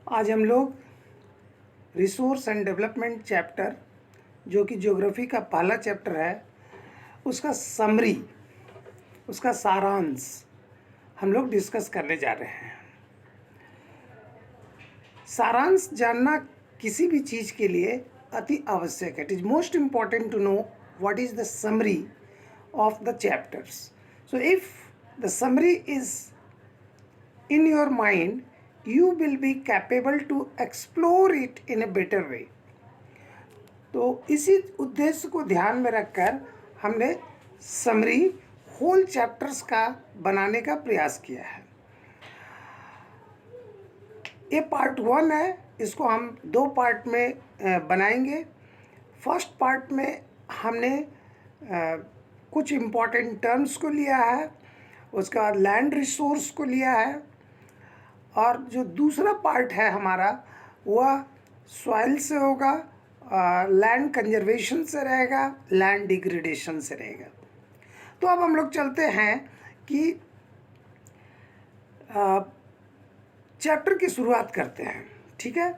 आज हम लोग रिसोर्स एंड डेवलपमेंट चैप्टर, जो कि ज्योग्राफी का पहला चैप्टर है, उसका समरी, उसका सारांश हम लोग डिस्कस करने जा रहे हैं। सारांश जानना किसी भी चीज़ के लिए अति आवश्यक है। It is most important to know what is the summary of the chapters. So if the summary is in your mind, you will be capable to explore it in a better way. तो इसी उद्देश्य को ध्यान में रखकर हमने summary whole chapters का बनाने का प्रयास किया है। ये पार्ट 1 है, इसको हम 2 पार्ट में बनाएंगे। फर्स्ट पार्ट में हमने कुछ इम्पॉर्टेंट टर्म्स को लिया है, उसके बाद लैंड रिसोर्स को लिया है, और जो दूसरा पार्ट है हमारा वह सॉइल से होगा, लैंड कंजर्वेशन से रहेगा, लैंड डिग्रेडेशन से रहेगा। तो अब हम लोग चलते हैं कि चैप्टर की शुरुआत करते हैं। ठीक है,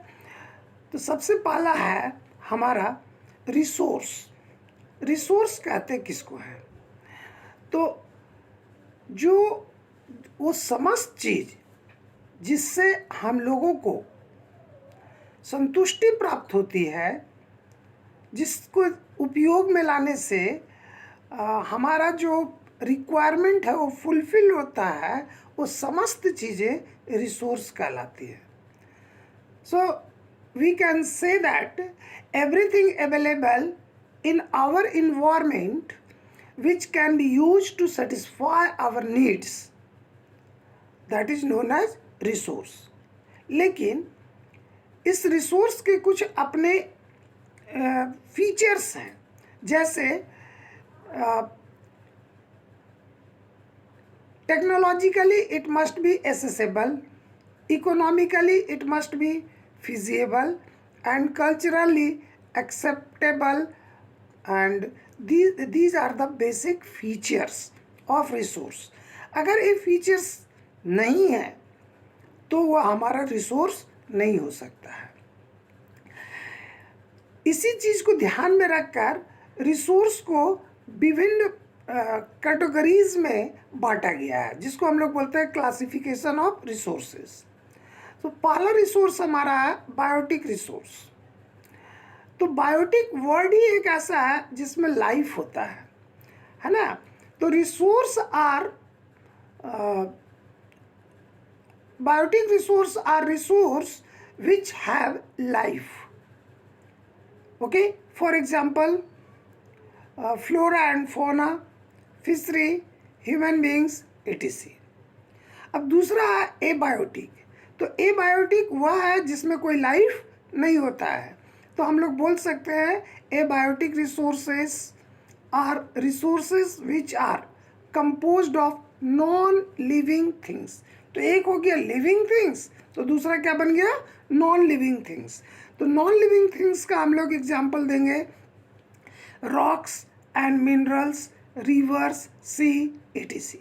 तो सबसे पहला है हमारा रिसोर्स। रिसोर्स कहते किसको है? तो जो वो समस्त चीज़ जिससे हम लोगों को संतुष्टि प्राप्त होती है, जिसको उपयोग में लाने से हमारा जो रिक्वायरमेंट है वो फुलफिल होता है, वो समस्त चीज़ें रिसोर्स कहलाती है। So we can say that everything available in our environment which can be used to satisfy our needs, that is known as resource. लेकिन इस रिसोर्स के कुछ अपने फीचर्स हैं, जैसे technologically it must be accessible, economically it must be feasible, and culturally acceptable, and these are the basic features of resource. अगर ये features नहीं है तो वह हमारा रिसोर्स नहीं हो सकता है। इसी चीज़ को ध्यान में रखकर रिसोर्स को विभिन्न कैटेगरीज में बांटा गया है, जिसको हम लोग बोलते हैं क्लासिफिकेशन ऑफ रिसोर्सेज। तो पहला रिसोर्स हमारा है बायोटिक रिसोर्स। तो बायोटिक वर्ड ही एक ऐसा है जिसमें लाइफ होता है ना। तो resource are biotic resource are resource which have life. Okay, for example flora and fauna, fishery, human beings, etc. अब दूसरा है एबायोटिक। तो एबायोटिक वह है जिसमें कोई लाइफ नहीं होता है। तो हम लोग बोल सकते हैं abiotic resources are resources which are composed of non living things. तो एक हो गया लिविंग थिंग्स, तो दूसरा क्या बन गया? Non living things. तो नॉन लिविंग थिंग्स का हम लोग एग्जाम्पल देंगे rocks and minerals, rivers, sea, etc.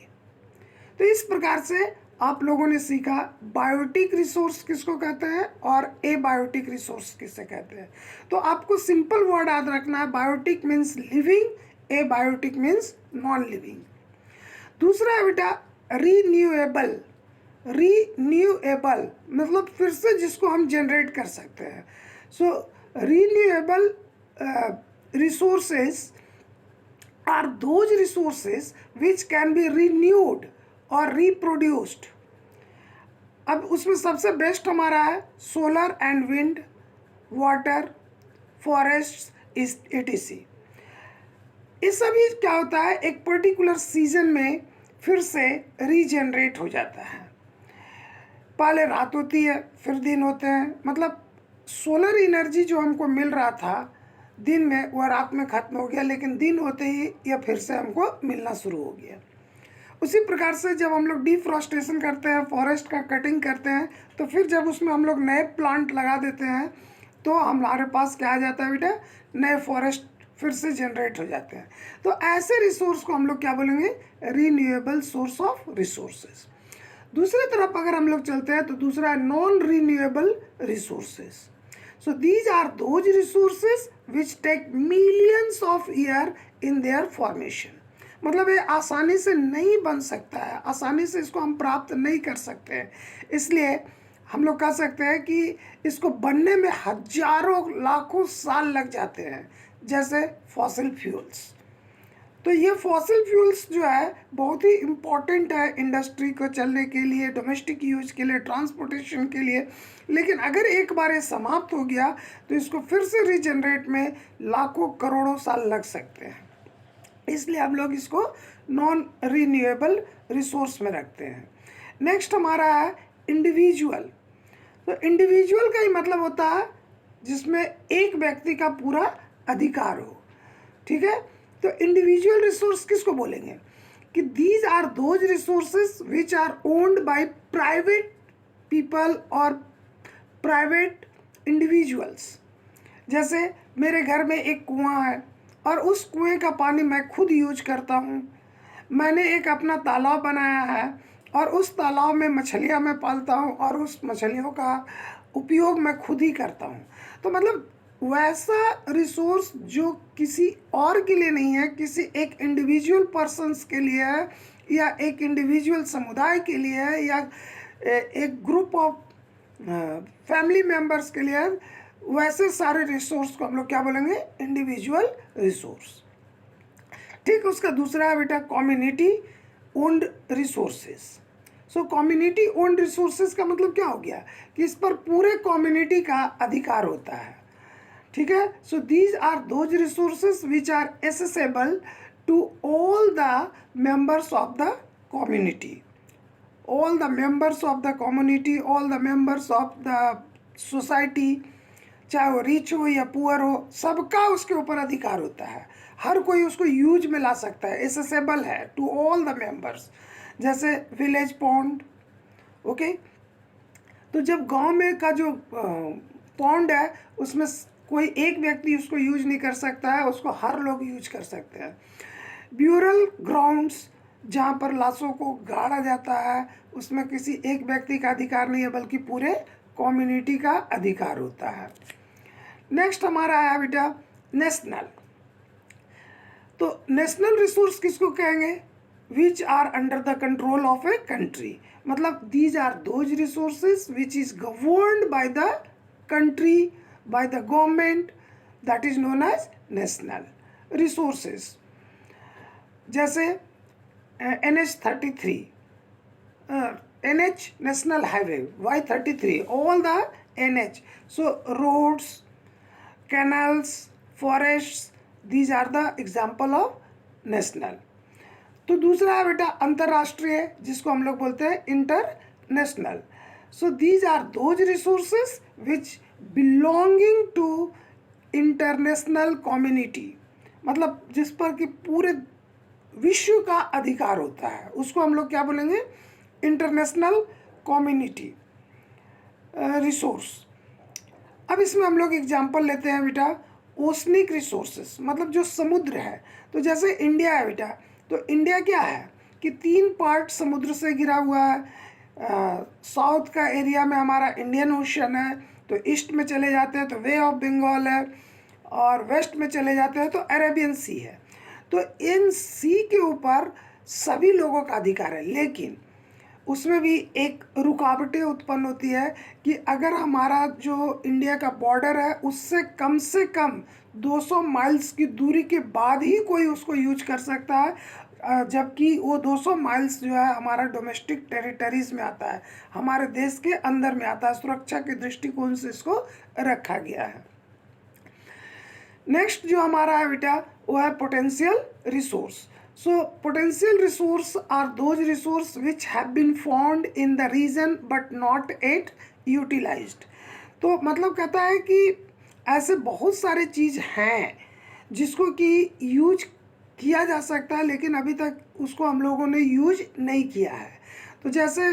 तो इस प्रकार से आप लोगों ने सीखा बायोटिक रिसोर्स किसको कहते हैं और एबायोटिक रिसोर्स किसे कहते हैं। तो आपको सिंपल वर्ड याद रखना है, biotic means living, abiotic means non living. दूसरा है बेटा रीन्यूएबल। रीन्यूएबल मतलब फिर से जिसको हम जनरेट कर सकते हैं। So renewable resources are those resources which can be renewed और रिप्रोड्यूस्ड। अब उसमें सबसे बेस्ट हमारा है solar and wind, water, forest, etc. ये सभी क्या होता है, एक पर्टिकुलर सीजन में फिर से रीजनरेट हो जाता है। पहले रात होती है, फिर दिन होते हैं। मतलब सोलर एनर्जी जो हमको मिल रहा था दिन में, वह रात में ख़त्म हो गया, लेकिन दिन होते ही यह फिर से हमको मिलना शुरू हो गया। उसी प्रकार से जब हम लोग डिफॉरेस्टेशन करते हैं, फॉरेस्ट का कटिंग करते हैं, तो फिर जब उसमें हम लोग नए प्लांट लगा देते हैं तो हमारे पास क्या आ जाता है बेटा? नए फॉरेस्ट फिर से जनरेट हो जाते हैं। तो ऐसे रिसोर्स को हम लोग क्या बोलेंगे? Renewable source of resources. दूसरी तरफ अगर हम लोग चलते हैं तो दूसरा है non renewable resources. So these are those resources which take millions of year in their formation. मतलब ये आसानी से नहीं बन सकता है, आसानी से इसको हम प्राप्त नहीं कर सकते हैं. इसलिए हम लोग कह सकते हैं कि इसको बनने में हजारों लाखों साल लग जाते हैं, जैसे फॉसिल फ्यूल्स. तो ये फॉसिल फ्यूल्स जो है बहुत ही इम्पॉर्टेंट है इंडस्ट्री को चलने के लिए, डोमेस्टिक यूज के लिए, ट्रांसपोर्टेशन के लिए. लेकिन अगर एक बार ये समाप्त हो गया तो इसको फिर से रीजनरेट में लाखों करोड़ों साल लग सकते हैं. इसलिए हम लोग इसको नॉन रिन्यूएबल रिसोर्स में रखते हैं. नेक्स्ट हमारा है इंडिविजुअल. तो इंडिविजुअल का ही मतलब होता है जिसमें एक व्यक्ति का पूरा अधिकार हो. ठीक है, तो इंडिविजुअल रिसोर्स किसको बोलेंगे कि these are those resources which are owned by private people और प्राइवेट इंडिविजुअल्स. जैसे मेरे घर में एक कुआं है और उस कुएं का पानी मैं खुद यूज करता हूँ. मैंने एक अपना तालाब बनाया है और उस तालाब में मछलियाँ मैं पालता हूँ और उस मछलियों का उपयोग मैं खुद ही करता हूँ. तो मतलब वैसा रिसोर्स जो किसी और के लिए नहीं है, किसी एक इंडिविजुअल पर्सन्स के लिए है या एक इंडिविजुअल समुदाय के लिए है या एक ग्रुप ऑफ फैमिली मेम्बर्स के लिए है, वैसे सारे रिसोर्स को हम लोग क्या बोलेंगे, इंडिविजुअल रिसोर्स. ठीक, उसका दूसरा है बेटा कम्युनिटी ओन्ड रिसोर्सेज. सो कम्युनिटी ओन्ड रिसोर्सेज का मतलब क्या हो गया कि इस पर पूरे कम्युनिटी का अधिकार होता है. ठीक है, so these are those resources which are accessible to all the members of the community. All the members of the community, all the members of the society, चाहे वो रिच हो या पुअर हो, सबका उसके ऊपर अधिकार होता है. हर कोई उसको यूज में ला सकता है, एसेसेबल है टू ऑल द मेंबर्स. जैसे विलेज पॉन्ड. ओके, तो जब गांव में का जो पॉन्ड है उसमें कोई एक व्यक्ति उसको यूज नहीं कर सकता है, उसको हर लोग यूज कर सकते हैं. ब्यूरल ग्राउंड्स, जहाँ पर लाशों को गाड़ा जाता है, उसमें किसी एक व्यक्ति का अधिकार नहीं है बल्कि पूरे कम्युनिटी का अधिकार होता है. नेक्स्ट हमारा है बेटा नेशनल. तो नेशनल रिसोर्स किसको कहेंगे, which are under the control of a country. मतलब these are those resources which is governed by the country, by the government, that is known as national resources. जैसे NH33, NH National Highway, Y33, all the NH. So roads, canals, forests, these are the example of national. तो दूसरा है बेटा अंतर्राष्ट्रीय, जिसको हम लोग बोलते हैं international. So these are those resources which belonging to international community. मतलब जिस पर कि पूरे विश्व का अधिकार होता है, उसको हम लोग क्या बोलेंगे, इंटरनेशनल कम्युनिटी रिसोर्स. अब इसमें हम लोग एग्जांपल लेते हैं बेटा ओशनिक रिसोर्सेस, मतलब जो समुद्र है. तो जैसे इंडिया है बेटा, तो इंडिया क्या है कि 3 पार्ट समुद्र से घिरा हुआ है. साउथ का एरिया में हमारा इंडियन ओशन है, तो ईस्ट में चले जाते हैं तो वे ऑफ बंगाल है, और वेस्ट में चले जाते हैं तो अरेबियन सी है. तो इन सी के ऊपर सभी लोगों का अधिकार है, लेकिन उसमें भी एक रुकावटें उत्पन्न होती है कि अगर हमारा जो इंडिया का बॉर्डर है उससे कम 200 माइल्स की दूरी के बाद ही कोई उसको यूज कर सकता है, जबकि वो 200 माइल्स जो है हमारा डोमेस्टिक टेरिटरीज में आता है, हमारे देश के अंदर में आता है. सुरक्षा के दृष्टिकोण से इसको रखा गया है. नेक्स्ट जो हमारा है बेटा वो है potential resource. So potential resource are those resource which have been found in the region but not yet utilised. तो मतलब कहता है कि ऐसे बहुत सारे चीज़ हैं जिसको कि यूज किया जा सकता है, लेकिन अभी तक उसको हम लोगों ने यूज नहीं किया है. तो जैसे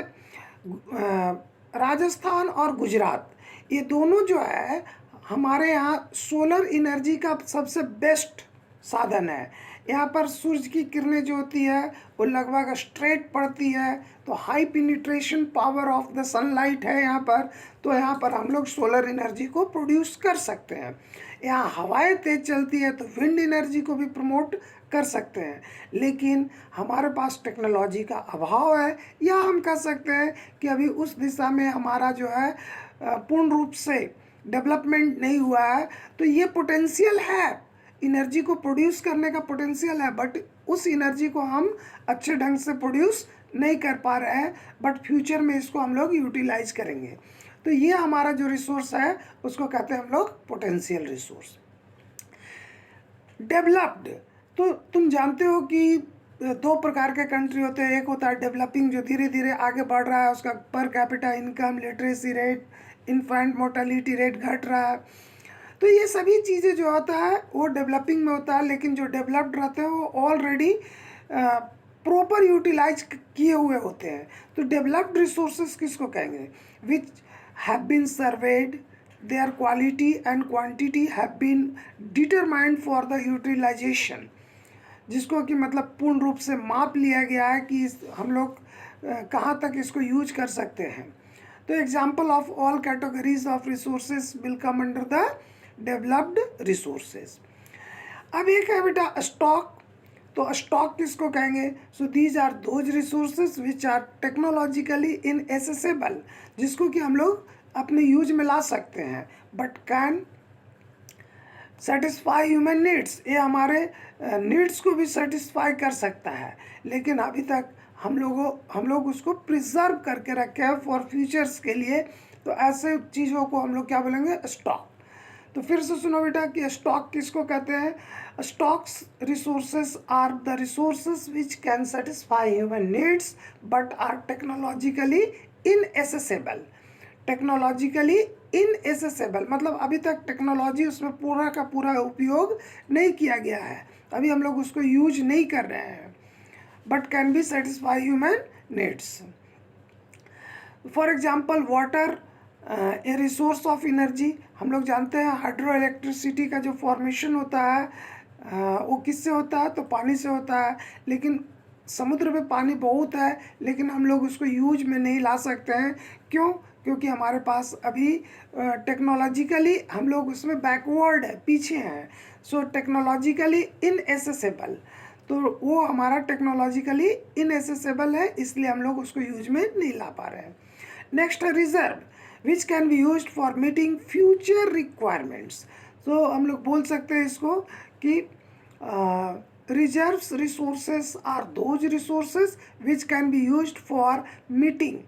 राजस्थान और गुजरात, ये दोनों जो है हमारे यहाँ सोलर एनर्जी का सबसे बेस्ट साधन है. यहाँ पर सूरज की किरणें जो होती है वो लगभग स्ट्रेट पड़ती है, तो high penetration power of the sunlight है यहाँ पर, तो यहाँ पर हम लोग सोलर एनर्जी को प्रोड्यूस कर सकते हैं। यहाँ हवाएं तेज चलती है तो विंड एनर्जी को भी प्रमोट कर सकते हैं, लेकिन हमारे पास टेक्नोलॉजी का अभाव है, या हम कह सकते हैं कि अभी उस दिशा में हमारा जो है पूर्ण रूप से डेवलपमेंट नहीं हुआ है। तो ये पोटेंशियल है, एनर्जी को प्रोड्यूस करने का पोटेंशियल है, बट उस एनर्जी को हम अच्छे ढंग से प्रोड्यूस नहीं कर पा रहे हैं, बट फ्यूचर में इसको हम लोग यूटिलाइज करेंगे। तो ये हमारा जो रिसोर्स है उसको कहते हैं हम लोग पोटेंशियल रिसोर्स। डेवलप्ड, तो तुम जानते हो कि दो प्रकार के कंट्री होते हैं, एक होता है डेवलपिंग जो धीरे धीरे आगे बढ़ रहा है, उसका per capita income, literacy rate, infant mortality rate घट रहा है, तो ये सभी चीज़ें जो होता है वो डेवलपिंग में होता है। लेकिन जो डेवलप्ड रहते हैं वो ऑलरेडी प्रॉपर यूटिलाइज किए हुए होते हैं। तो डेवलप्ड रिसोर्सेज किसको कहेंगे? Which have been surveyed, their quality and quantity have been determined for the utilization, जिसको कि मतलब पूर्ण रूप से माप लिया गया है कि हम लोग कहाँ तक इसको यूज कर सकते हैं। तो example of all categories of resources will come under the developed resources. अब एक है बेटा स्टॉक, तो स्टॉक किसको कहेंगे? So these are those resources which are technologically inaccessible, जिसको कि हम लोग अपने यूज में ला सकते हैं, but can satisfy human needs, ये हमारे नीड्स को भी सेटिस्फाई कर सकता है, लेकिन अभी तक हम लोग उसको प्रिजर्व करके रखे हैं फॉर फ्यूचर्स के लिए। तो ऐसे चीज़ों को हम लोग क्या बोलेंगे? स्टॉक। तो फिर से सुनो बेटा कि स्टॉक किसको कहते हैं? Stocks resources are the resources which can satisfy human needs but are technologically inaccessible. Technologically inaccessible मतलब अभी तक टेक्नोलॉजी उसमें पूरा का पूरा उपयोग नहीं किया गया है, अभी हम लोग उसको यूज नहीं कर रहे हैं, but can be satisfy human needs. For example water A resource of energy, हम लोग जानते हैं हाइड्रो इलेक्ट्रिसिटी का जो फॉर्मेशन होता है वो किससे होता है? तो पानी से होता है, लेकिन समुद्र में पानी बहुत है, लेकिन हम लोग उसको यूज में नहीं ला सकते हैं। क्यों? क्योंकि हमारे पास अभी टेक्नोलॉजिकली हम लोग उसमें बैकवर्ड है, पीछे हैं। सो टेक्नोलॉजिकली इनएसेसेबल, तो वो हमारा टेक्नोलॉजिकली इनएसेसेबल है, इसलिए हम लोग उसको यूज में नहीं ला पा रहे हैं। नेक्स्ट है reserve, which can be used for meeting future requirements. तो हम लोग बोल सकते हैं इसको कि reserves resources are those resources which can be used for meeting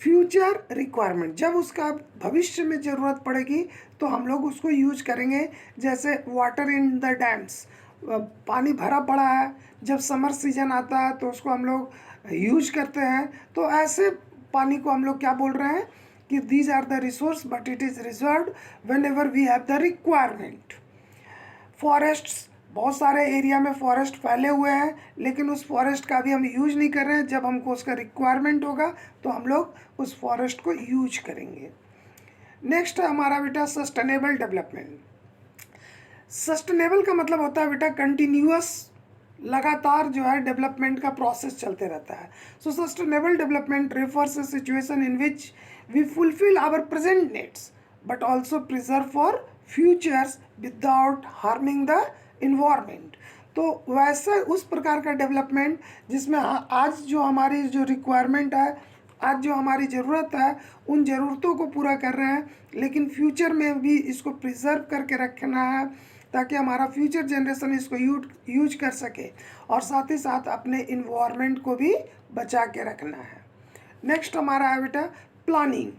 future requirement, जब उसका भविष्य में ज़रूरत पड़ेगी तो हम लोग उसको यूज करेंगे। जैसे वाटर इन द डैम्स, पानी भरा पड़ा है, जब समर सीजन आता है तो उसको हम लोग यूज करते हैं। तो ऐसे पानी को हम लोग क्या बोल रहे हैं कि these are the resource but it is reserved whenever we have the requirement. Forests, बहुत सारे एरिया में फॉरेस्ट फैले हुए हैं, लेकिन उस फॉरेस्ट का भी हम यूज नहीं कर रहे हैं, जब हमको उसका रिक्वायरमेंट होगा तो हम लोग उस फॉरेस्ट को यूज करेंगे। नेक्स्ट है हमारा बेटा सस्टेनेबल डेवलपमेंट। सस्टेनेबल का मतलब होता है बेटा कंटिन्यूअस, लगातार जो है डेवलपमेंट का प्रोसेस चलते रहता है। So sustainable development refers a situation in which we fulfil our present needs but also preserve for futures without harming the environment. तो वैसे उस प्रकार का डेवलपमेंट जिसमें आज जो हमारी जो रिक्वायरमेंट है, आज जो हमारी ज़रूरत है, उन ज़रूरतों को पूरा कर रहे हैं, लेकिन फ्यूचर में भी इसको प्रिजर्व करके रखना है ताकि हमारा फ्यूचर जनरेशन इसको यूज कर सके, और साथ ही साथ अपने इन्वायरमेंट को भी बचा के रखना है। नेक्स्ट हमारा है बेटा planning.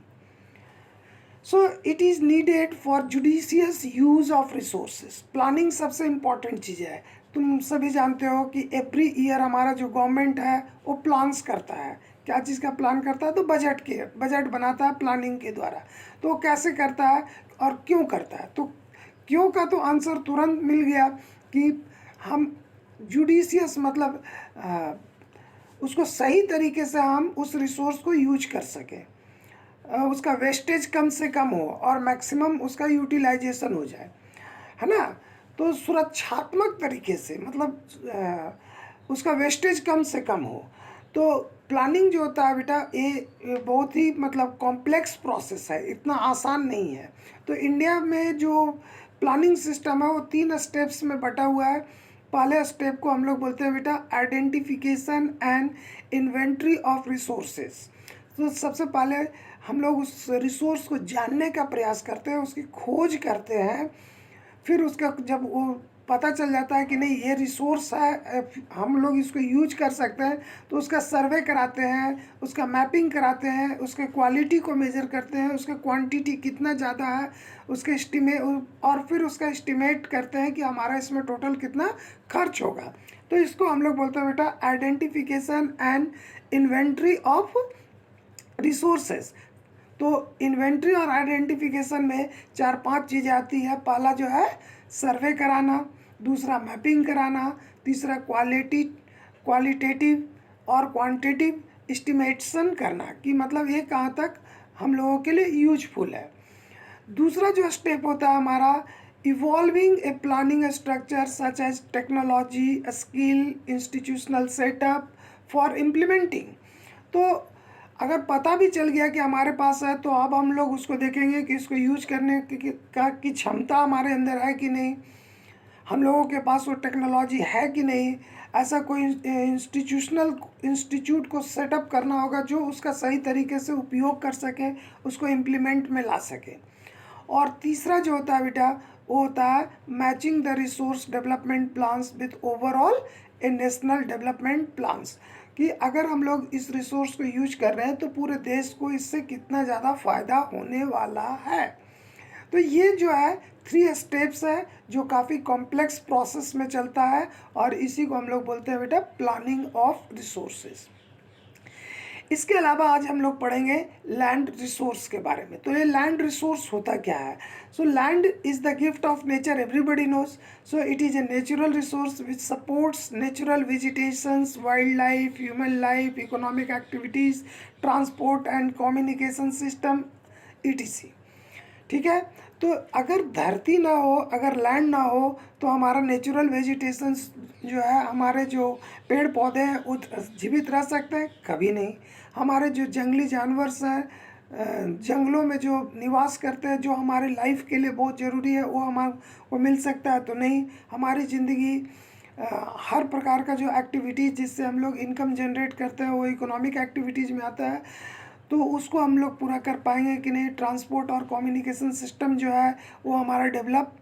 So it is needed for judicious use of resources. Planning सबसे इम्पॉर्टेंट चीज़ है। तुम सभी जानते हो कि एवरी ईयर हमारा जो गवर्नमेंट है वो प्लान्स करता है। क्या चीज़ का प्लान करता है? तो बजट बनाता है प्लानिंग के द्वारा। तो वो कैसे करता है और क्यों करता है? तो क्यों का तो आंसर तुरंत मिल गया कि हम जुडिशियस मतलब उसको सही तरीके से हम उस रिसोर्स को यूज कर सकें, उसका वेस्टेज कम से कम हो और मैक्सिमम उसका यूटिलाइजेशन हो जाए, है ना। तो सुरक्षात्मक तरीके से, मतलब उसका वेस्टेज कम से कम हो। तो प्लानिंग जो होता है बेटा, ये बहुत ही मतलब कॉम्प्लेक्स प्रोसेस है, इतना आसान नहीं है। तो इंडिया में जो प्लानिंग सिस्टम है वो 3 स्टेप्स में बटा हुआ है। पहले स्टेप को हम लोग बोलते हैं बेटा identification and inventory of resources. तो सबसे पहले हम लोग उस रिसोर्स को जानने का प्रयास करते हैं, उसकी खोज करते हैं। फिर उसका जब वो पता चल जाता है कि नहीं ये रिसोर्स है, हम लोग इसको यूज कर सकते हैं, तो उसका सर्वे कराते हैं, उसका मैपिंग कराते हैं, उसके क्वालिटी को मेजर करते हैं, उसका क्वांटिटी कितना ज़्यादा है उसके और फिर उसका एस्टिमेट करते हैं कि हमारा इसमें टोटल कितना खर्च होगा। तो इसको हम लोग बोलते हैं बेटा identification and inventory of resources. तो इन्वेंट्री और आइडेंटिफिकेशन में 4-5 चीज़ें आती है। पहला जो है सर्वे कराना, दूसरा मैपिंग कराना, तीसरा क्वालिटेटिव और क्वांटिटेटिव एस्टिमेशन करना कि मतलब ये कहाँ तक हम लोगों के लिए यूजफुल है। दूसरा जो स्टेप होता है हमारा evolving a planning structure such as technology, skill, institutional setup for implementing. तो अगर पता भी चल गया कि हमारे पास है, तो अब हम लोग उसको देखेंगे कि इसको यूज करने की क्षमता हमारे अंदर है कि नहीं, हम लोगों के पास वो टेक्नोलॉजी है कि नहीं। ऐसा कोई इंस्टीट्यूट को सेटअप करना होगा जो उसका सही तरीके से उपयोग कर सके, उसको इम्प्लीमेंट में ला सके। और तीसरा जो होता है बेटा वो होता है matching the resource development plans with overall A national development plans, कि अगर हम लोग इस रिसोर्स को यूज कर रहे हैं तो पूरे देश को इससे कितना ज़्यादा फ़ायदा होने वाला है। तो ये जो है 3 स्टेप्स है जो काफ़ी कॉम्प्लेक्स प्रोसेस में चलता है, और इसी को हम लोग बोलते हैं बेटा प्लानिंग ऑफ रिसोर्सेज। इसके अलावा आज हम लोग पढ़ेंगे लैंड रिसोर्स के बारे में। तो ये लैंड रिसोर्स होता क्या है? So land is the gift of nature, everybody knows. So it is a natural resource which supports natural vegetations, wild life, human life, economic activities, transport and communication system etc। ठीक है। तो अगर धरती ना हो, अगर लैंड ना हो, तो हमारा नेचुरल वेजिटेशंस जो है, हमारे जो पेड़ पौधे हैं वो जीवित रह सकते हैं? कभी नहीं। हमारे जो जंगली जानवर्स हैं, जंगलों में जो निवास करते हैं, जो हमारे लाइफ के लिए बहुत ज़रूरी है, वो को मिल सकता है? तो नहीं। हमारी ज़िंदगी हर प्रकार का जो एक्टिविटीज़ जिससे हम लोग इनकम जनरेट करते हैं वो इकोनॉमिक एक्टिविटीज़ में आता है, तो उसको हम लोग पूरा कर पाएंगे कि नहीं? ट्रांसपोर्ट और कम्युनिकेशन सिस्टम जो है वो हमारा डेवलप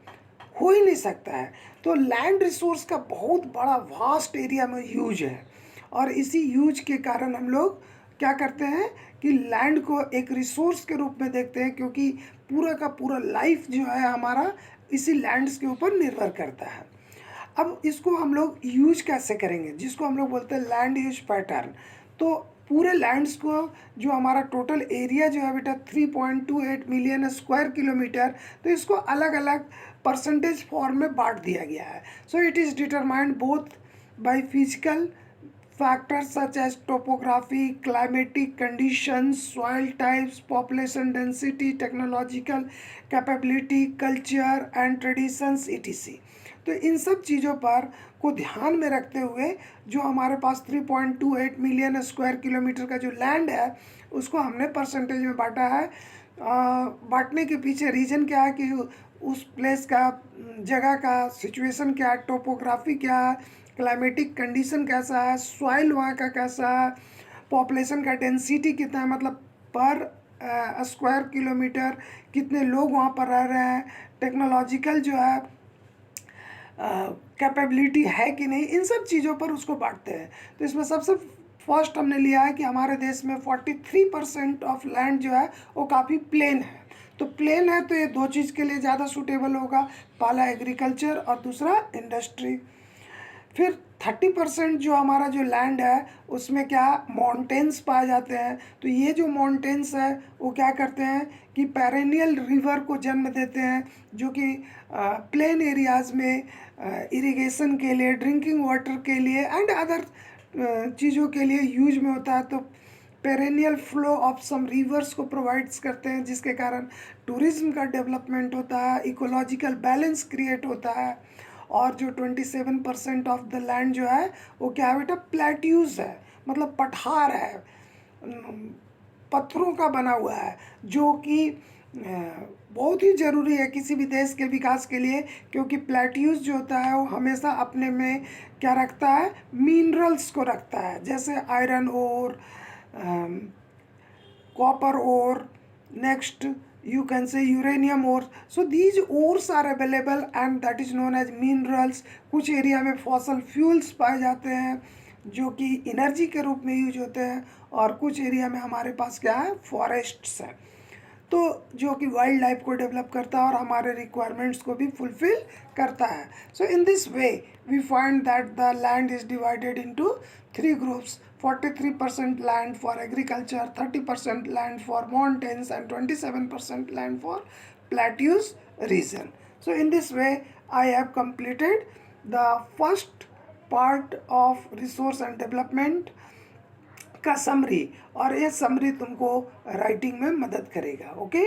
हो ही नहीं सकता है। तो लैंड रिसोर्स का बहुत बड़ा वास्ट एरिया में यूज है, और इसी यूज के कारण हम लोग क्या करते हैं कि लैंड को एक रिसोर्स के रूप में देखते हैं, क्योंकि पूरा का पूरा लाइफ जो है हमारा इसी लैंड्स के ऊपर निर्भर करता है। अब इसको हम लोग यूज कैसे करेंगे, जिसको हम लोग बोलते हैं लैंड यूज पैटर्न। तो पूरे लैंड्स को, जो हमारा टोटल एरिया जो है बेटा 3.28 मिलियन स्क्वायर किलोमीटर, तो इसको अलग अलग परसेंटेज फॉर्म में बांट दिया गया है। सो it is determined both by physical factors such as topography, climatic conditions, soil types, population density, technological capability, culture and traditions etc। तो इन सब चीज़ों पर को ध्यान में रखते हुए जो हमारे पास 3.28 मिलियन स्क्वायर किलोमीटर का जो लैंड है उसको हमने परसेंटेज में बांटा है। बांटने के पीछे रीज़न क्या है कि उस प्लेस का, जगह का सिचुएशन क्या है, टोपोग्राफी क्या है, क्लाइमेटिक कंडीशन कैसा है, सॉइल वहाँ का कैसा है, पॉपुलेशन का डेंसिटी कितना है, मतलब पर स्क्वायर किलोमीटर कितने लोग वहाँ पर रह रहे हैं, टेक्नोलॉजिकल जो है कैपेबिलिटी है कि नहीं, इन सब चीज़ों पर उसको बांटते हैं। तो इसमें सबसे फर्स्ट हमने लिया है कि हमारे देश में 43% ऑफ लैंड जो है वो काफ़ी प्लेन है। तो प्लेन है तो ये 2 चीज़ के लिए ज़्यादा सूटेबल होगा, पहला एग्रीकल्चर और दूसरा इंडस्ट्री। फिर 30% जो हमारा जो लैंड है उसमें क्या माउंटेन्स पाए जाते हैं। तो ये जो माउंटेन्स है वो क्या करते हैं कि पेरेनियल रिवर को जन्म देते हैं, जो कि प्लेन एरियाज़ में इरिगेशन के लिए, ड्रिंकिंग वाटर के लिए एंड अदर चीज़ों के लिए यूज में होता है। तो perennial flow of some rivers को प्रोवाइड्स करते हैं, जिसके कारण टूरिज्म का डेवलपमेंट होता है, इकोलॉजिकल बैलेंस क्रिएट होता है। और जो 27% ऑफ द लैंड जो है वो क्या है बेटा, प्लेट्यूज है, मतलब पठार है, पत्थरों का बना हुआ है, जो कि बहुत ही ज़रूरी है किसी भी देश के विकास के लिए, क्योंकि प्लेट्यूज जो होता है वो हमेशा अपने में क्या रखता है, मिनरल्स को रखता है, जैसे iron ore, copper ore, next you can say uranium ore. So these ores are available and that is known as minerals. कुछ एरिया में फॉसल फ्यूल्स पाए जाते हैं जो कि एनर्जी के रूप में यूज होते हैं, और कुछ एरिया में हमारे पास क्या है, फॉरेस्ट्स हैं, तो जो कि वाइल्ड लाइफ को डेवलप करता है और हमारे रिक्वायरमेंट्स को भी फुलफिल करता है। So in this way we find that the land is divided into 3 groups: 43% land for agriculture, 30% land for mountains and 27% land for plateaus region. So in this way I have completed the first part of resource and development का summary, और ये summary तुमको writing में मदद करेगा. Okay.